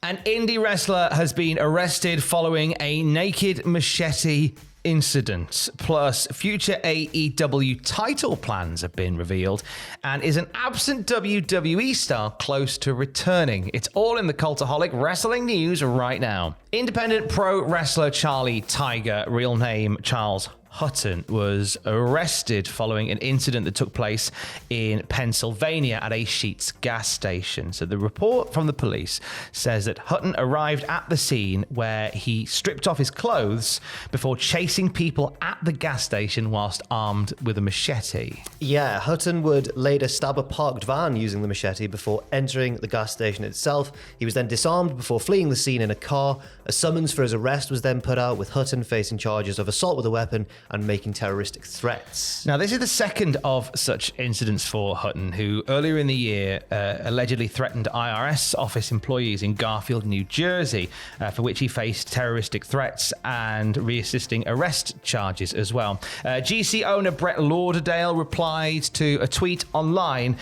An indie wrestler has been arrested following a naked machete incident. Plus, future AEW title plans have been revealed, and is an absent WWE star close to returning? It's all in the Cultaholic Wrestling news right now. Independent pro wrestler Charlie Tiger, real name Charles Hutton, was arrested following an incident that took place in Pennsylvania at a Sheetz gas station. So the report from the police says that Hutton arrived at the scene where he stripped off his clothes before chasing people at the gas station whilst armed with a machete. Yeah, Hutton would later stab a parked van using the machete before entering the gas station itself. He was then disarmed before fleeing the scene in a car. A summons for his arrest was then put out, with Hutton facing charges of assault with a weapon and making terroristic threats. Now, this is the second of such incidents for Hutton, who earlier in the year allegedly threatened IRS office employees in Garfield, New Jersey, for which he faced terroristic threats and reassisting arrest charges as well. GC owner Brett Lauderdale replied to a tweet online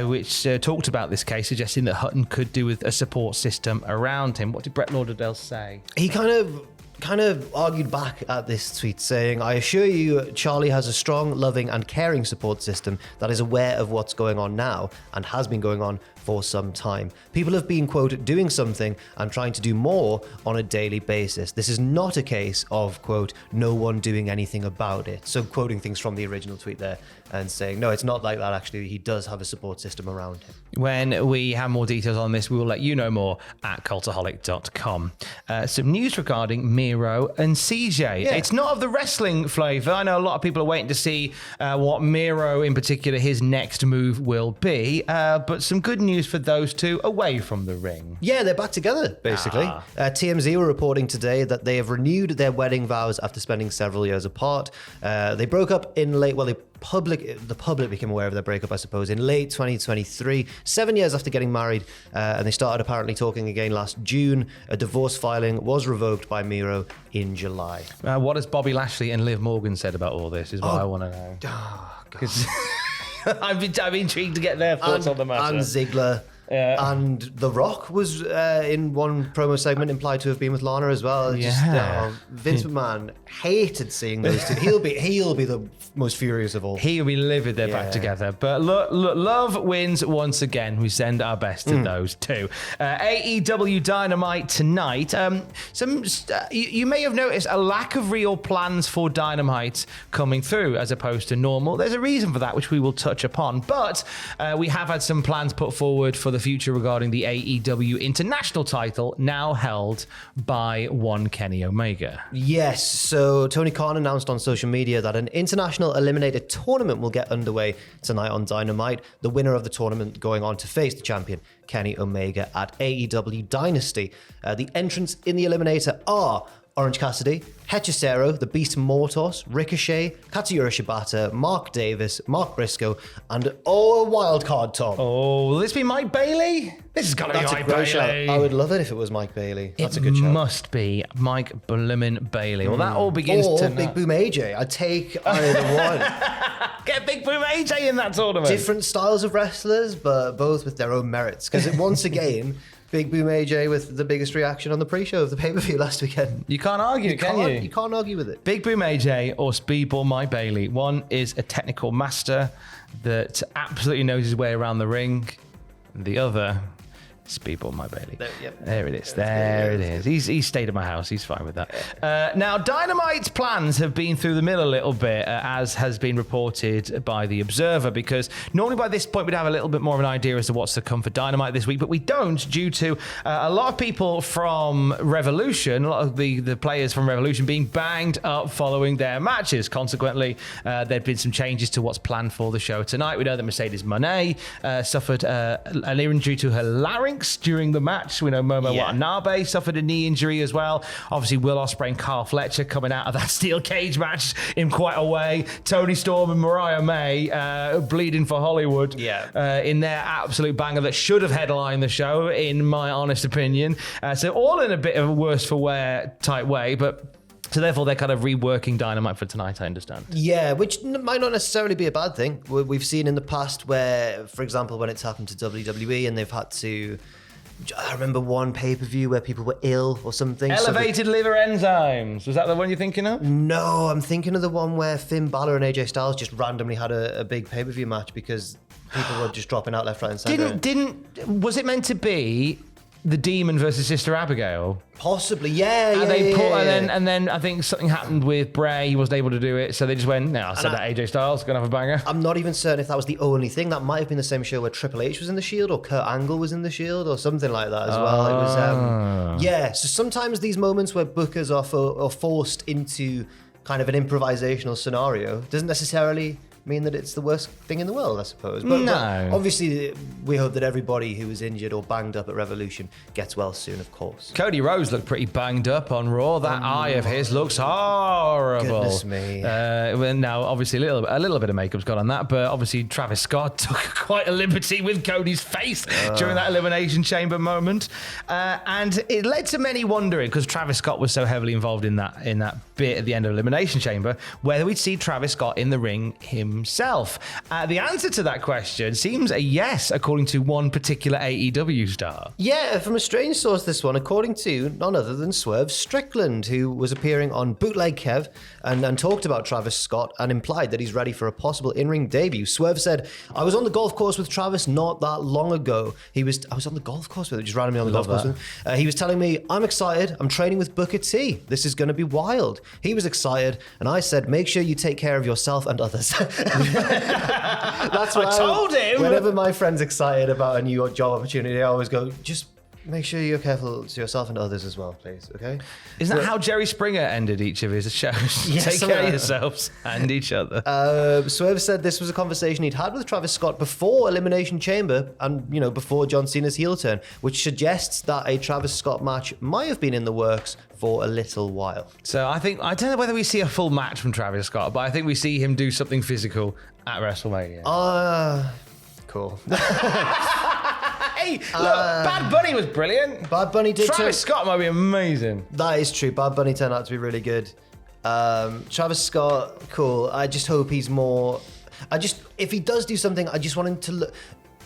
which talked about this case, suggesting that Hutton could do with a support system around him. What did Brett Lauderdale say? He kind of argued back at this tweet, saying, "I assure you, Charlie has a strong, loving and caring support system that is aware of what's going on now and has been going on for some time. People have been, quote, doing something and trying to do more on a daily basis. This is not a case of, quote, no one doing anything about it." So quoting things from the original tweet there and saying, no, it's not like that. Actually, he does have a support system around him. When we have more details on this, we will let you know more at cultaholic.com. Some news regarding Miro and CJ. Yeah. It's not of the wrestling flavour. I know a lot of people are waiting to see what Miro, in particular, his next move will be. But some good news for those two away from the ring. Yeah, they're back together, basically. TMZ were reporting today that they have renewed their wedding vows after spending several years apart. They broke up in late, well, the public became aware of their breakup, I suppose, in late 2023, 7 years after getting married, and they started apparently talking again last June. A divorce filing was revoked by Miro in July. What has Bobby Lashley and Liv Morgan said about all this is what I want to know. Because I'm intrigued to get their thoughts on the matter. And Ziggler. Yeah. And The Rock was in one promo segment implied to have been with Lana as well. Vince McMahon hated seeing those two. He'll be the most furious of all. He'll be livid they're back together. But look, love wins once again. We send our best to those two. AEW Dynamite tonight. You may have noticed a lack of real plans for Dynamite coming through as opposed to normal. There's a reason for that, which we will touch upon. But we have had some plans put forward for the future regarding the AEW International title, now held by one Kenny Omega. Yes, so Tony Khan announced on social media that an international eliminator tournament will get underway tonight on Dynamite. The winner of the tournament going on to face the champion, Kenny Omega, at AEW Dynasty. The entrants in the eliminator are Orange Cassidy, Hechicero, the Beast Mortos, Ricochet, Katsuyori Shibata, Mark Davis, Mark Briscoe, and a wild card, Tom. Oh, will this be Mike Bailey? This is gonna be Mike Bailey. Shout. I would love it if it was Mike Bailey. That's a good show. It must be Mike Blimmin' Bailey. Well, that all begins or tonight. Big Boom AJ. I'd take either one. Get Big Boom AJ in that tournament. Different styles of wrestlers, but both with their own merits. Because once again, Big Boom AJ with the biggest reaction on the pre-show of the pay-per-view last weekend. You can't argue, can you? You can't argue with it. Big Boom AJ or Speedball Mike Bailey. One is a technical master that absolutely knows his way around the ring. The other, Speedball Mike Bailey. There it is. There it is. He's stayed at my house. He's fine with that. Now, Dynamite's plans have been through the mill a little bit, as has been reported by The Observer, because normally by this point we'd have a little bit more of an idea as to what's to come for Dynamite this week, but we don't, due to a lot of people from Revolution, a lot of the players from Revolution being banged up following their matches. Consequently, there'd been some changes to what's planned for the show tonight. We know that Mercedes Moné suffered an injury to her larynx during the match. We know Momo Watanabe suffered a knee injury as well. Obviously, Will Ospreay and Carl Fletcher coming out of that steel cage match in quite a way. Tony Storm and Mariah May bleeding for Hollywood in their absolute banger that should have headlined the show, in my honest opinion. So all in a bit of a worse for wear type way, but so therefore they're kind of reworking Dynamite for tonight, I understand. Yeah, which might not necessarily be a bad thing. We've seen in the past where, for example, when it's happened to WWE and they've had to I remember one pay-per-view where people were ill or something. Elevated liver enzymes. Was that the one you're thinking of? No, I'm thinking of the one where Finn Balor and AJ Styles just randomly had a big pay-per-view match because people were just dropping out left, right, and centre. Was it meant to be the Demon versus Sister Abigail? Possibly, yeah. And then I think something happened with Bray. He wasn't able to do it, so they just went, "No, I said that AJ Styles gonna have a banger." I'm not even certain if that was the only thing. That might have been the same show where Triple H was in the Shield or Kurt Angle was in the Shield or something like that as well. It was, So sometimes these moments where bookers are forced into kind of an improvisational scenario doesn't necessarily mean that it's the worst thing in the world, I suppose. But obviously, we hope that everybody who was injured or banged up at Revolution gets well soon, of course. Cody Rhodes looked pretty banged up on Raw. That eye of his looks horrible. Goodness me. Now, obviously, a little bit of makeup's got on that, but obviously Travis Scott took quite a liberty with Cody's face during that Elimination Chamber moment. And it led to many wondering, because Travis Scott was so heavily involved in that bit at the end of Elimination Chamber, whether we'd see Travis Scott in the ring himself. The answer to that question seems a yes, according to one particular AEW star. Yeah, from a strange source, this one, according to none other than Swerve Strickland, who was appearing on Bootleg Kev and talked about Travis Scott and implied that he's ready for a possible in-ring debut. Swerve said, "I was on the golf course with Travis not that long ago. I was on the golf course with him, just randomly on the golf course with him. He was telling me, I'm excited, I'm training with Booker T. This is going to be wild. He was excited, and I said, make sure you take care of yourself and others." That's what I told him. Whenever my friend's excited about a new job opportunity, I always go, just make sure you're careful to yourself and others as well, please, okay? Isn't that how Jerry Springer ended each of his shows? Yes, take care of yourselves and each other. Swerve said this was a conversation he'd had with Travis Scott before Elimination Chamber and, before John Cena's heel turn, which suggests that a Travis Scott match might have been in the works for a little while. So I don't know whether we see a full match from Travis Scott, but I think we see him do something physical at WrestleMania. Cool. Hey, look, Bad Bunny was brilliant. Bad Bunny did Travis Scott might be amazing. That is true. Bad Bunny turned out to be really good. Travis Scott, cool. I just hope he's more... if he does do something, I just want him to look...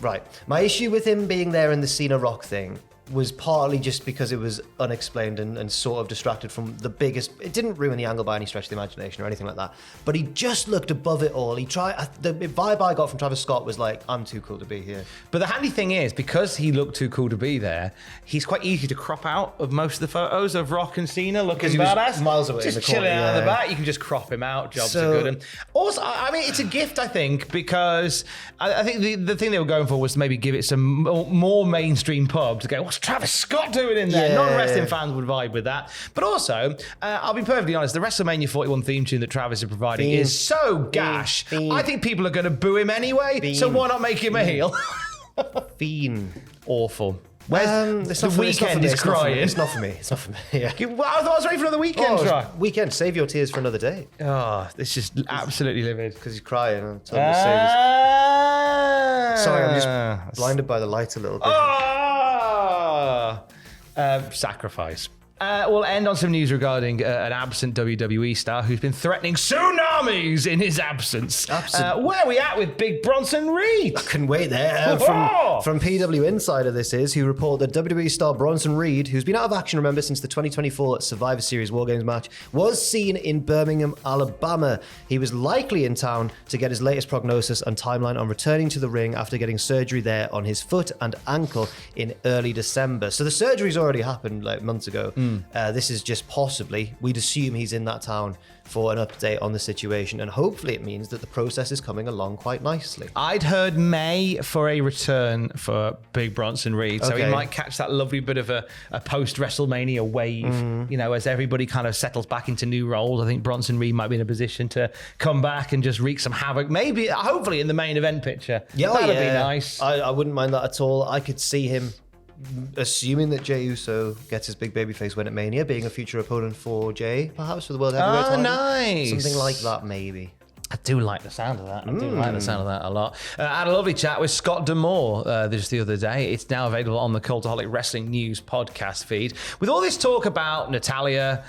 Right. My issue with him being there in the Cena Rock thing was partly just because it was unexplained and sort of distracted from the biggest... It didn't ruin the angle by any stretch of the imagination or anything like that. But he just looked above it all. He tried... The vibe I got from Travis Scott was like, I'm too cool to be here. But the handy thing is, because he looked too cool to be there, he's quite easy to crop out of most of the photos of Rock and Cena looking badass. Miles away just in the corner, chilling out of the back. You can just crop him out. Jobs are good. And also, I mean, it's a gift, I think, because I think the thing they were going for was to maybe give it some more mainstream pub to go, what's Travis Scott doing in there? Non-wrestling fans would vibe with that. But also, I'll be perfectly honest, the WrestleMania 41 theme tune that Travis is providing is so gash. I think people are going to boo him anyway, so why not make him a heel? Fiend. Awful. Where's the Weekend is crying? It's not for me. It's not for me. Yeah. Well, I thought I was ready for another Weekend try. Weekend, save your tears for another day. Oh, it's just absolutely livid. Because he's crying. I'm telling him to save Sorry, I'm just blinded by the light a little bit. Sacrifice. We'll end on some news regarding an absent WWE star who's been threatening tsunamis in his absence. Where are we at with Big Bronson Reed? I couldn't wait there. From PW Insider, this is, who report that WWE star Bronson Reed, who's been out of action, remember, since the 2024 Survivor Series War Games match, was seen in Birmingham, Alabama. He was likely in town to get his latest prognosis and timeline on returning to the ring after getting surgery there on his foot and ankle in early December. So the surgery's already happened like months ago. This is just possibly, we'd assume he's in that town for an update on the situation, and hopefully it means that the process is coming along quite nicely. I'd heard May for a return for Big Bronson Reed, so he might catch that lovely bit of a post-WrestleMania wave, as everybody kind of settles back into new roles. I think Bronson Reed might be in a position to come back and just wreak some havoc, maybe, hopefully in the main event picture. That'd be nice. I wouldn't mind that at all. I could see him, assuming that Jey Uso gets his big babyface win at Mania, being a future opponent for Jey, perhaps for the World Heavyweight title. Nice. Something like that, maybe. I do like the sound of that. I do like the sound of that a lot. I had a lovely chat with Scott D'Amore just the other day. It's now available on the Cultaholic Wrestling News podcast feed. With all this talk about Natalya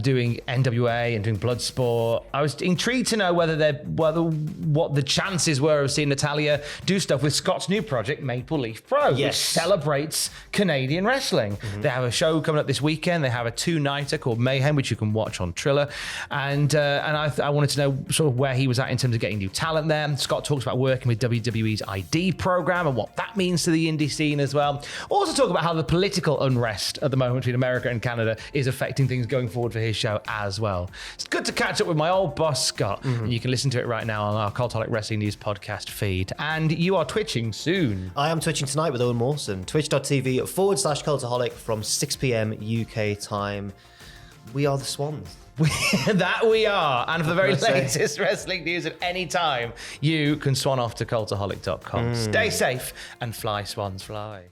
doing NWA and doing Bloodsport, I was intrigued to know what the chances were of seeing Natalya do stuff with Scott's new project, Maple Leaf Pro, which celebrates Canadian wrestling. They have a show coming up this weekend. They have a 2-nighter called Mayhem, which you can watch on Triller. And I wanted to know sort of where he was at in terms of getting new talent there. Scott talks about working with WWE's ID program and what that means to the indie scene as well. Also talk about how the political unrest at the moment between America and Canada is affecting things going forward for his show as well. It's good to catch up with my old boss, Scott. And you can listen to it right now on our Cultaholic Wrestling News podcast feed. And you are twitching soon. I am twitching tonight with Owen Mawson. Twitch.tv/Cultaholic from 6 p.m. UK time. We are the Swans. That we are. And for the very latest wrestling news at any time, you can swan off to cultaholic.com. Stay safe and fly, swans, fly.